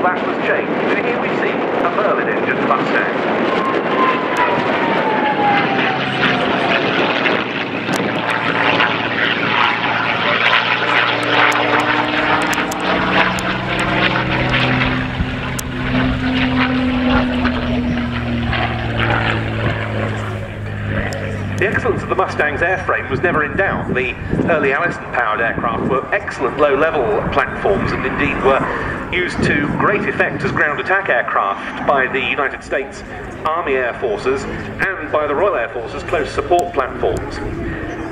that was changed. And here we see a Merlin engine Mustang. The excellence of the Mustang's airframe was never in doubt. The early Allison-powered aircraft were excellent low-level platforms and indeed were used to great effect as ground attack aircraft by the United States Army Air Forces and by the Royal Air Force's close support platforms.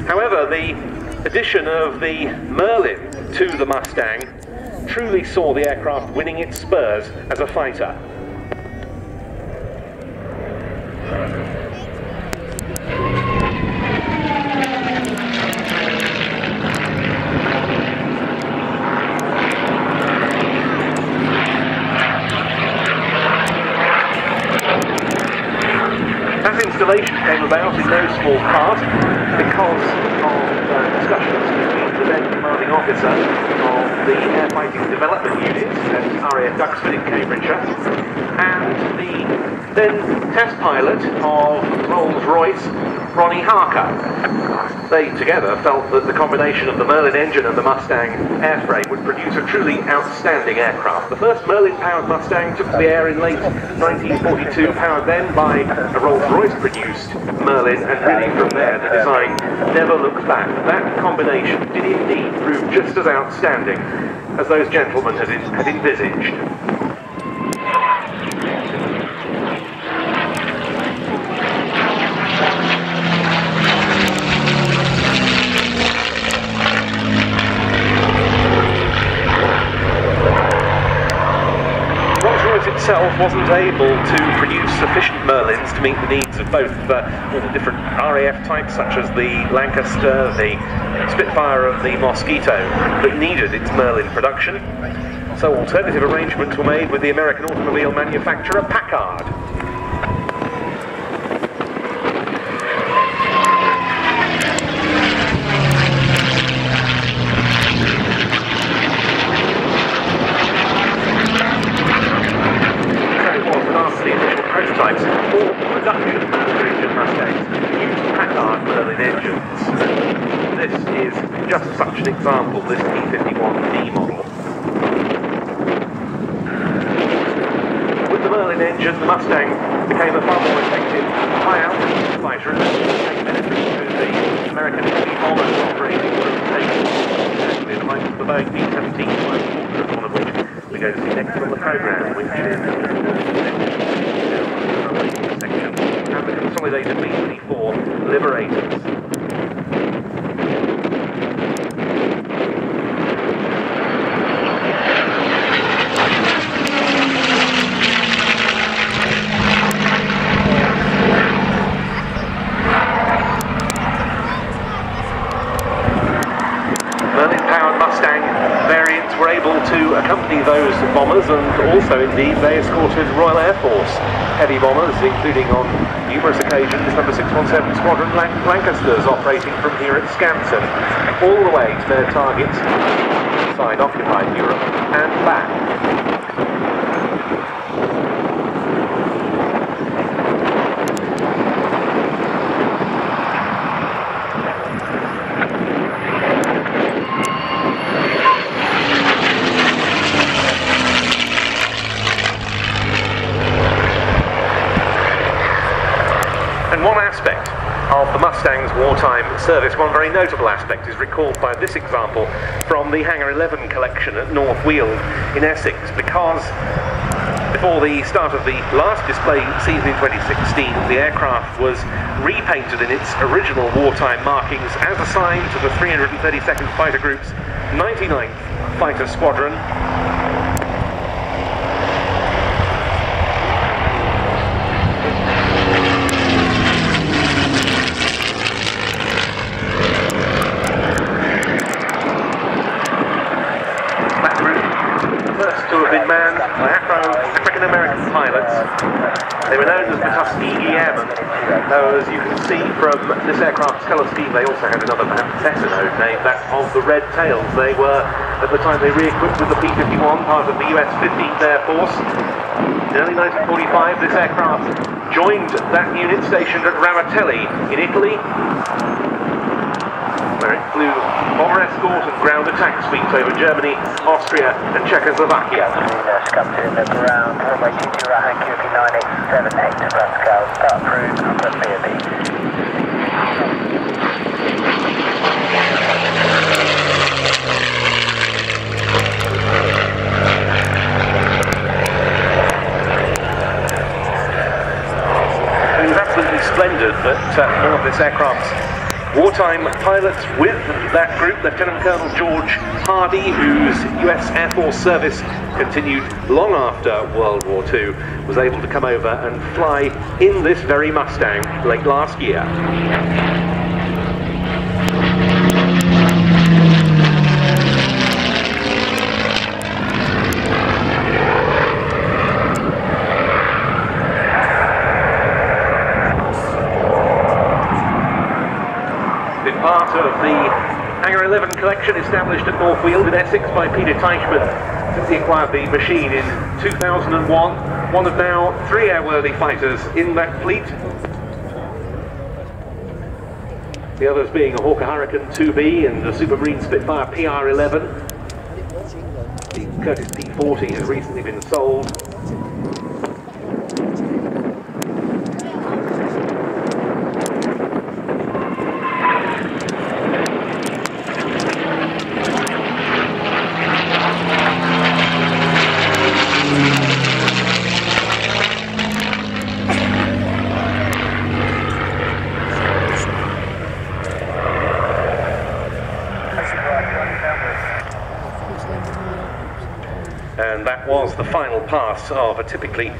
However, the addition of the Merlin to the Mustang truly saw the aircraft winning its spurs as a fighter. Installation came about in no small part because of discussions between the then commanding officer of the Air Fighting Development Unit at RAF Duxford in Cambridgeshire and the then test pilot of Rolls-Royce, Ronnie Harker. They together felt that the combination of the Merlin engine and the Mustang airframe would produce a truly outstanding aircraft. The first Merlin-powered Mustang took to the air in late 1942, powered then by a Rolls-Royce produced Merlin, and really from there the design never looked back. That combination did indeed prove just as outstanding as those gentlemen had envisaged. Itself wasn't able to produce sufficient Merlins to meet the needs of both all the different RAF types such as the Lancaster, the Spitfire and the Mosquito that needed its Merlin production. So alternative arrangements were made with the American automobile manufacturer Packard. Prototypes or production engine Mustangs used Packard Merlin engines. This is just such an example, this P51D model. With the Merlin engine, the Mustang became a far more effective high-altitude fighter and became benefit to the American Heavy bombers operating rotations, the likes of the Boeing b17 flight, one of which we're going to see next on the programme, which is section and the consolidated B-24 Liberators. Merlin-powered Mustang variants were able to accompany those bombers, and also indeed they escorted Royal Air Force heavy bombers, including on numerous occasions number 617 Squadron Lancasters operating from here at Scampton, all the way to their targets inside occupied Europe and back. And one aspect of the Mustang's wartime service, one very notable aspect, is recalled by this example from the Hangar 11 collection at North Weald in Essex, because before the start of the last display season in 2016, the aircraft was repainted in its original wartime markings as assigned to the 332nd Fighter Group's 99th Fighter Squadron. To have been manned by African-American pilots. They were known as the Tuskegee Airmen, though as you can see from this aircraft's colour scheme, they also had another perhaps better known name, that of the Red Tails. They were at the time they re-equipped with the P51, part of the US 15th Air Force. In early 1945, this aircraft joined that unit stationed at Ramatelli in Italy, where it flew bomber escort and ground attack sweeps over Germany, Austria and Czechoslovakia. Scampton ground, runway 20 Rahang QP 9sep17 Pascal, start approved, press B. It was absolutely splendid that one of this aircraft's wartime pilots with that group, Lieutenant Colonel George Hardy, whose US Air Force service continued long after World War II, was able to come over and fly in this very Mustang late last year. Part of the Hangar 11 collection established at North Weald in Essex by Peter Teichmann since he acquired the machine in 2001, one of now 3 airworthy fighters in that fleet. The others being a Hawker Hurricane 2B and the Supermarine Spitfire PR11. The Curtiss P40 has recently been sold. And that was the final pass of a typically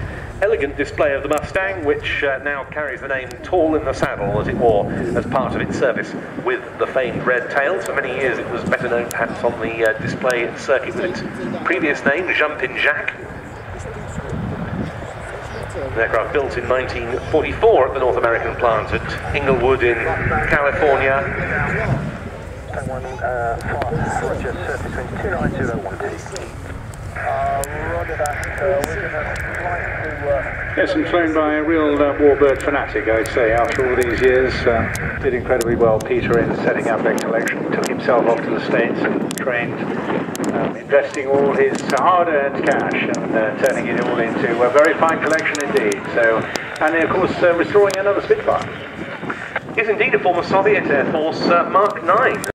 elegant display of the Mustang, which now carries the name Tall in the Saddle that it wore as part of its service with the famed red tails. For many years it was better known perhaps on the display circuit with its previous name, Jumpin' Jack. An aircraft built in 1944 at the North American plant at Inglewood in California. Yes, and flown by a real warbird fanatic, I'd say, after all these years. Did incredibly well, Peter, in setting up that collection. Took himself off to the States and trained, investing all his hard-earned cash and turning it all into a very fine collection indeed. So, and of course, restoring another Spitfire. Is indeed a former Soviet Air Force Mark 9.